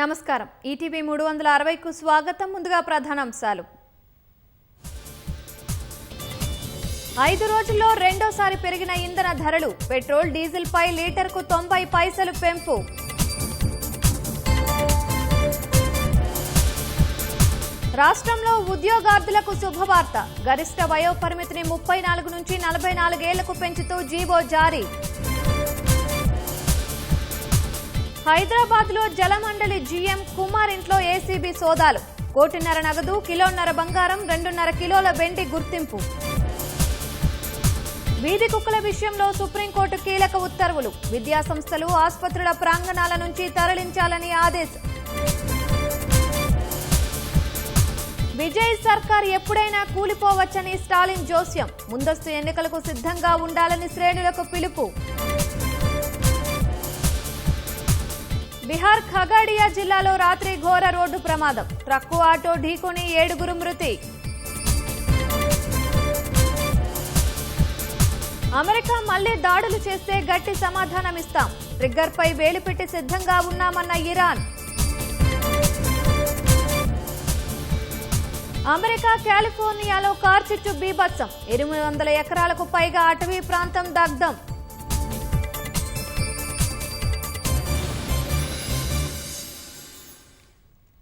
నమస్కారం ఈటీవీ 360కు స్వాగతం ముందుగా ప్రధానాంశాలు 5 రోజుల్లో రెండోసారి పెరిగిన ఇంధన ధరలు పెట్రోల్ డీజిల్ పై లీటర్కు 90 పైసలు పెంపు రాష్ట్రంలో ఉద్యోగార్థులకు శుభవార్త గరిష్ట వయోపరిమితిని 34 నుంచి 44 ఏళ్లకు పెంచుతూ జీవో జారీ హైదరాబాద్ లో జలమండలి జీఎం కుమార్ ఇంట్లో ఏసీబీ సోదాలు 1.5 కోటి నగదు కిలోన్నర బంగారం 2.5 కిలోల వెండి గుర్తింపు వీధి కుక్కల విషయంలో సుప్రీంకోర్టు కీలక ఉత్తర్వులు విద్యా సంస్థలు ఆసుపత్రుల ప్రాంగణాల నుంచి తరలించాలని ఆదేశం విజయ్ సర్కార్ ఎప్పుడైనా కూలిపోవచ్చని స్టాలిన్ జోస్యం ముందస్తు ఎన్నికలకు సిద్ధంగా ఉండాలని శ్రేణులకు పిలుపు బిహార్ ఖగడియా జిల్లాలో రాత్రి ఘోర రోడ్డు ప్రమాదం ట్రక్కు ఆటో ఢీకొని 7 మృతి అమెరికా మళ్లీ దాడులు చేస్తే గట్టి సమాధానమిస్తాం ట్రిగ్గర్పై వేలు పెట్టి సిద్ధంగా ఉన్నామన్న ఇరాన్ అమెరికా కాలిఫోర్నియాలో కార్చిచ్చు బీభత్సం 800 ఎకరాలకు పైగా అటవీ ప్రాంతం దగ్ధం